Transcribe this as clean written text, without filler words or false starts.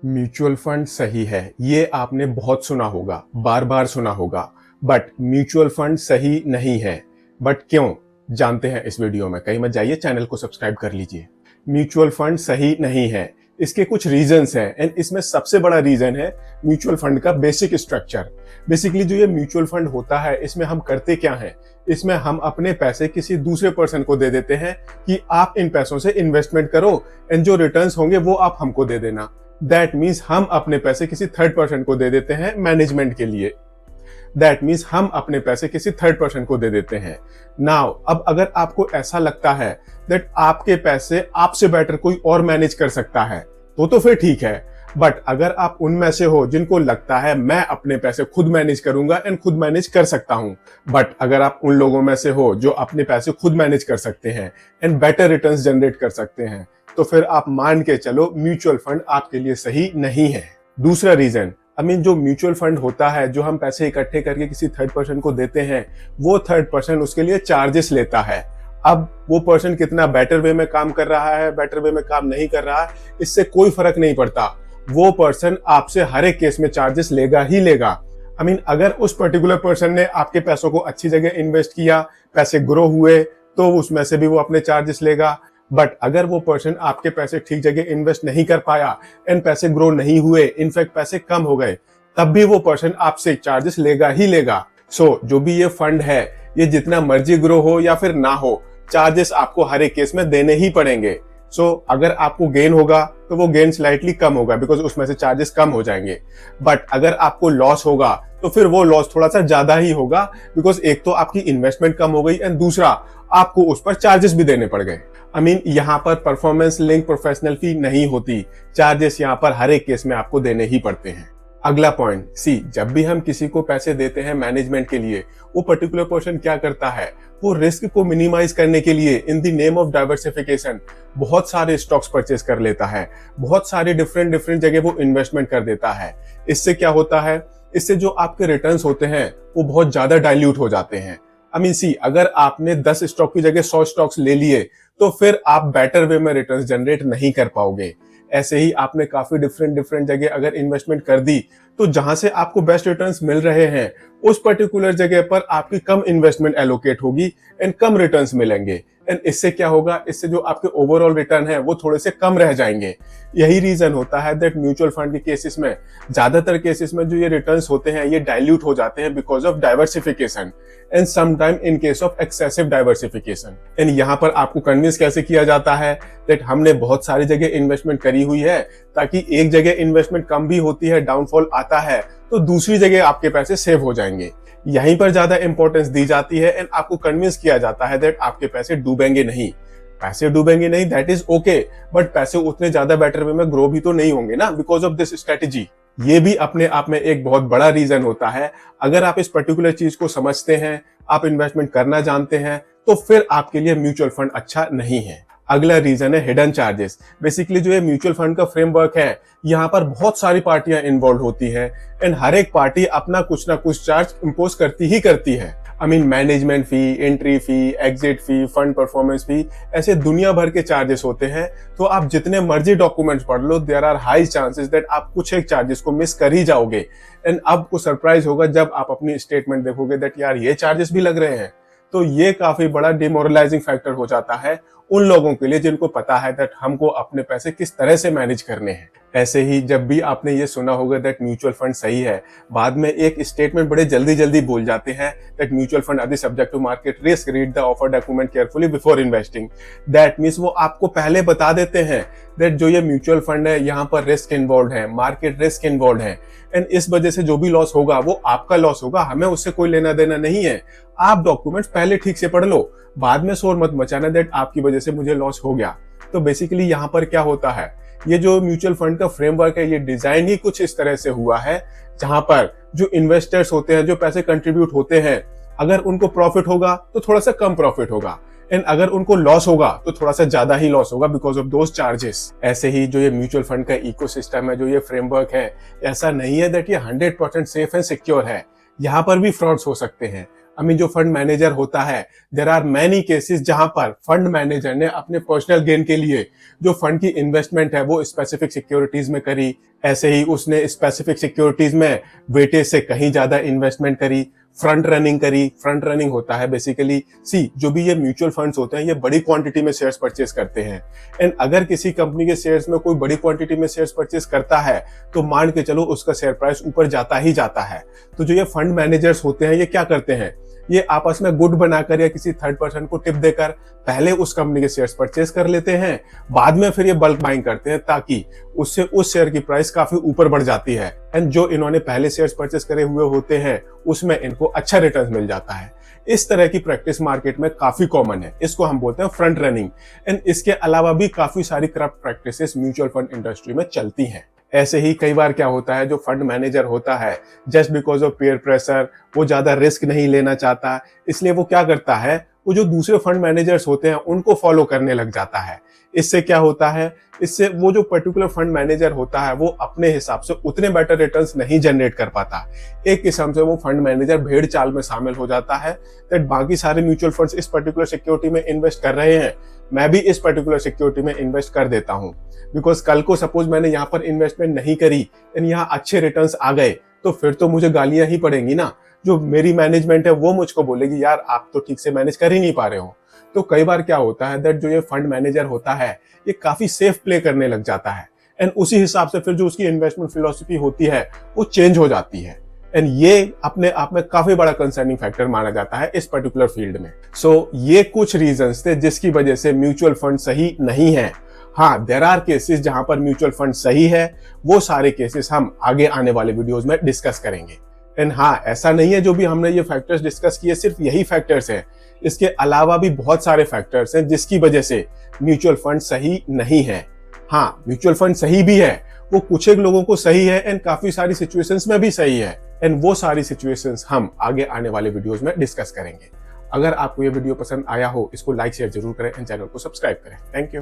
Mutual fund सही है, ये आपने बहुत सुना होगा, बार बार सुना होगा। बट म्यूचुअल फंड सही नहीं है। बट क्यों, जानते हैं इस वीडियो में। कहीं मत जाइए, चैनल को सब्सक्राइब कर लीजिए। म्यूचुअल फंड सही नहीं है, इसके कुछ रीजंस हैं एंड इसमें सबसे बड़ा रीजन है म्यूचुअल फंड का बेसिक स्ट्रक्चर। बेसिकली जो ये म्यूचुअल फंड होता है, इसमें हम करते क्या है, इसमें हम अपने पैसे किसी दूसरे पर्सन को दे देते हैं कि आप इन पैसों से इन्वेस्टमेंट करो एंड जो रिटर्न्स होंगे वो आप हमको दे देना। दैट मीन्स हम अपने पैसे किसी थर्ड पर्सन को दे देते हैं मैनेजमेंट के लिए। दैट मीन्स हम अपने पैसे किसी थर्ड पर्सन को दे देते हैं। नाउ अब अगर आपको ऐसा लगता है दैट आपके पैसे आपसे बेटर कोई और मैनेज कर सकता है तो फिर ठीक है। बट अगर आप उनमें से हो जिनको लगता है मैं अपने पैसे खुद मैनेज करूंगा एंड खुद मैनेज कर सकता हूं, बट अगर आप उन लोगों में से हो जो अपने पैसे खुद मैनेज कर सकते हैं एंड बेटर रिटर्न्स जनरेट कर सकते हैं, तो फिर आप मान के चलो म्यूचुअल फंड आपके लिए सही नहीं है। दूसरा रीजन, जो म्यूचुअल फंड होता है, जो हम पैसे इकट्ठे करके किसी थर्ड पर्सन को देते हैं, वो थर्ड पर्सन उसके लिए चार्जेस लेता है। अब वो पर्सन कितना बेटर वे में काम कर रहा है, बेटर वे में काम नहीं कर रहा है, इससे कोई फर्क नहीं पड़ता। वो पर्सन आपसे हर एक केस में चार्जेस लेगा ही लेगा। अगर उस पर्टिकुलर पर्सन ने आपके पैसों को अच्छी जगह इन्वेस्ट किया, पैसे ग्रो हुए, तो उसमें से भी वो अपने चार्जेस लेगा। बट अगर वो पर्सन आपके पैसे ठीक जगह इन्वेस्ट नहीं कर पाया एंड पैसे ग्रो नहीं हुए, इनफैक्ट पैसे कम हो गए, तब भी वो पर्सन आपसे चार्जेस लेगा ही लेगा। सो जो भी ये फंड है, ये जितना मर्जी ग्रो हो या फिर ना हो, चार्जेस आपको हर एक केस में देने ही पड़ेंगे। सो अगर आपको गेन होगा तो वो गेन स्लाइटली कम होगा बिकॉज उसमें से चार्जेस कम हो जाएंगे। बट अगर आपको लॉस होगा तो फिर वो लॉस थोड़ा सा ज्यादा ही होगा बिकॉज एक तो आपकी इन्वेस्टमेंट कम हो गई एंड दूसरा आपको उस पर चार्जेस भी देने पड़ गए। यहाँ पर परफॉर्मेंस लिंक प्रोफेशनल फी नहीं होती, चार्जेस यहाँ पर हर एक केस में आपको देने ही पड़ते हैं। अगला पॉइंट सी, जब भी हम किसी को पैसे देते हैं मैनेजमेंट के लिए, वो पर्टिकुलर पर्सन क्या करता है, वो रिस्क को मिनिमाइज करने के लिए in the name of diversification बहुत सारे स्टॉक्स परचेज कर लेता है, बहुत सारे डिफरेंट जगह वो इन्वेस्टमेंट कर देता है। इससे क्या होता है, इससे जो आपके रिटर्न्स होते हैं वो बहुत ज्यादा डाइल्यूट हो जाते हैं। अगर आपने 10 स्टॉक की जगह 100 स्टॉक्स ले लिए तो फिर आप बेटर वे में रिटर्न्स जनरेट नहीं कर पाओगे। ऐसे ही आपने काफी डिफरेंट जगह अगर इन्वेस्टमेंट कर दी, तो जहां से आपको बेस्ट रिटर्न्स मिल रहे हैं, उस पर्टिकुलर जगह पर आपकी कम इन्वेस्टमेंट एलोकेट होगी एंड कम रिटर्न्स मिलेंगे। एंड इससे क्या होगा, इससे जो आपके ओवरऑल रिटर्न है वो थोड़े से कम रह जाएंगे। यही रीजन होता है दैट म्यूचुअल फंड के केसेस में, ज्यादातर केसेस में जो ये रिटर्न्स होते हैं ये डाइल्यूट हो जाते हैं because of diversification and sometime in case of excessive diversification. And यहाँ पर आपको कन्विंस कैसे किया जाता है दैट हमने बहुत सारी जगह इन्वेस्टमेंट करी हुई है, ताकि एक जगह इन्वेस्टमेंट कम भी होती है, डाउनफॉल आता है, तो दूसरी जगह आपके पैसे सेव हो जाएंगे। यहीं पर ज्यादा इंपॉर्टेंस दी जाती है एंड आपको कन्विंस किया जाता है दैट आपके पैसे डूबेंगे नहीं। पैसे डूबेंगे नहीं, दैट इज ओके, बट पैसे उतने ज्यादा बेटर वे में ग्रो भी तो नहीं होंगे ना बिकॉज ऑफ दिस स्ट्रेटेजी। ये भी अपने आप में एक बहुत बड़ा रीजन होता है। अगर आप इस पर्टिकुलर चीज को समझते हैं, आप इन्वेस्टमेंट करना जानते हैं, तो फिर आपके लिए म्यूचुअल फंड अच्छा नहीं है। अगला रीजन है हिडन चार्जेस। बेसिकली जो ये म्यूचुअल फंड का फ्रेमवर्क है, यहाँ पर बहुत सारी पार्टियां इन्वॉल्व होती है एंड हर एक पार्टी अपना कुछ ना कुछ चार्ज इम्पोज करती ही करती है। मैनेजमेंट फी, एंट्री फी, एग्जिट फी, फंड परफॉर्मेंस फी, ऐसे दुनिया भर के चार्जेस होते हैं। तो आप जितने मर्जी डॉक्यूमेंट्स पढ़ लो, there are high chances that आप कुछ एक चार्जेस को मिस कर ही जाओगे एंड आपको सरप्राइज होगा जब आप अपनी स्टेटमेंट देखोगे दैट यार ये चार्जेस भी लग रहे हैं। तो ये काफी बड़ा डिमोरलाइजिंग फैक्टर हो जाता है उन लोगों के लिए जिनको पता है दैट हमको अपने पैसे किस तरह से मैनेज करने हैं। ऐसे ही जब भी आपने ये सुना होगा दैट म्यूचुअल फंड सही है, बाद में एक स्टेटमेंट बड़े जल्दी बोल जाते हैं that mutual fund are subject to market risk, read the offer document carefully before investing. That means वो आपको पहले बता देते हैं दैट जो ये म्यूचुअल फंड है, यहाँ पर रिस्क इन्वॉल्व है, मार्केट रिस्क इन्वॉल्व है एंड इस वजह से जो भी लॉस होगा वो आपका लॉस होगा, हमें उससे कोई लेना देना नहीं है। आप डॉक्यूमेंट्स पहले ठीक से पढ़ लो, बाद में शोर मत मचाना दैट आपकी वजह से मुझे लॉस हो गया। तो बेसिकली यहाँ पर क्या होता है, ये जो म्यूचुअल फंड का फ्रेमवर्क है, ये डिजाइन ही कुछ इस तरह से हुआ है जहां पर जो इन्वेस्टर्स होते हैं, जो पैसे कंट्रीब्यूट होते हैं, अगर उनको प्रॉफिट होगा तो थोड़ा सा कम प्रॉफिट होगा एंड अगर उनको लॉस होगा तो थोड़ा सा ज्यादा ही लॉस होगा बिकॉज ऑफ दोज चार्जेस। ऐसे ही जो ये म्यूचुअल फंड का इकोसिस्टम है, जो ये फ्रेमवर्क है, ऐसा नहीं है दैट ये 100% सेफ एंड सिक्योर है। यहाँ पर भी फ्रॉड्स हो सकते हैं। जो फंड मैनेजर होता है, देयर आर मैनी केसेस जहां पर फंड मैनेजर ने अपने पर्सनल गेन के लिए जो फंड की इन्वेस्टमेंट है वो स्पेसिफिक सिक्योरिटीज में करी, ऐसे ही उसने स्पेसिफिक सिक्योरिटीज में वेटेज से कहीं ज्यादा इन्वेस्टमेंट करी, फ्रंट रनिंग करी। फ्रंट रनिंग होता है बेसिकली जो भी ये म्यूचुअल फंड्स होते हैं ये बड़ी क्वांटिटी में शेयर्स परचेस करते हैं, एंड अगर किसी कंपनी के शेयर्स में कोई बड़ी क्वांटिटी में शेयर्स परचेस करता है तो मान के चलो उसका शेयर प्राइस ऊपर जाता ही जाता है। तो जो ये फंड मैनेजर्स होते हैं ये क्या करते हैं, ये आपस में गुड बनाकर या किसी थर्ड पर्सन को टिप देकर पहले उस कंपनी के शेयर्स परचेस कर लेते हैं, बाद में फिर ये बल्क बाइंग करते हैं ताकि उससे उस शेयर की प्राइस काफी ऊपर बढ़ जाती है, एंड जो इन्होंने पहले शेयर्स परचेस करे हुए होते हैं उसमें इनको अच्छा रिटर्न मिल जाता है। इस तरह की प्रैक्टिस मार्केट में काफी कॉमन है, इसको हम बोलते हैं फ्रंट रनिंग। एंड इसके अलावा भी काफी सारी corrupt practices mutual fund industry में चलती हैं। ऐसे ही कई बार क्या होता है, जो फंड मैनेजर होता है just because of peer pressure वो ज्यादा रिस्क नहीं लेना चाहता, इसलिए वो क्या करता है, वो जो दूसरे फंड मैनेजर्स होते हैं उनको फॉलो करने लग जाता है। इससे क्या होता है, इससे वो जो पर्टिकुलर फंड मैनेजर होता है वो अपने हिसाब से उतने बेटर रिटर्न्स नहीं जनरेट कर पाता। एक किस्म से वो फंड मैनेजर भेड़ चाल में शामिल हो जाता है दैट बाकी सारे म्यूचुअल फंड्स इस पर्टिकुलर सिक्योरिटी में इन्वेस्ट कर रहे हैं, मैं भी इस पर्टिकुलर सिक्योरिटी में इन्वेस्ट कर देता हूं, बिकॉज कल को सपोज मैंने यहाँ पर इन्वेस्टमेंट नहीं करी एंड यहाँ अच्छे रिटर्न्स आ गए तो फिर तो मुझे गालियां ही पड़ेंगी ना। जो मेरी मैनेजमेंट है वो मुझको बोलेगी यार आप तो ठीक से मैनेज कर ही नहीं पा रहे हो। तो कई बार क्या होता है दैट जो ये फंड मैनेजर होता है ये काफी सेफ प्ले करने लग जाता है, एंड उसी हिसाब से फिर जो उसकी इन्वेस्टमेंट फिलॉसफी होती है वो चेंज हो जाती है, एंड ये अपने आप में काफी बड़ा कंसर्निंग फैक्टर माना जाता है इस पर्टिकुलर फील्ड में। सो ये कुछ रीजंस थे जिसकी वजह से म्यूचुअल फंड सही नहीं है। हाँ, देयर आर केसेस जहां पर म्यूचुअल फंड सही है, वो सारे केसेस हम आगे आने वाले वीडियोस में डिस्कस करेंगे। एंड हाँ, ऐसा नहीं है जो भी हमने ये फैक्टर्स डिस्कस किए सिर्फ यही फैक्टर्स हैं, इसके अलावा भी बहुत सारे फैक्टर्स हैं जिसकी वजह से म्यूचुअल फंड सही नहीं है। हाँ, म्यूचुअल फंड सही भी है, वो कुछ एक लोगों को सही है एंड काफी सारी सिचुएशंस में भी सही है, एंड वो सारी सिचुएशंस हम आगे आने वाले वीडियोस में डिस्कस करेंगे। अगर आपको ये वीडियो पसंद आया हो इसको लाइक शेयर जरूर करें एंड चैनल को सब्सक्राइब करें। Thank you.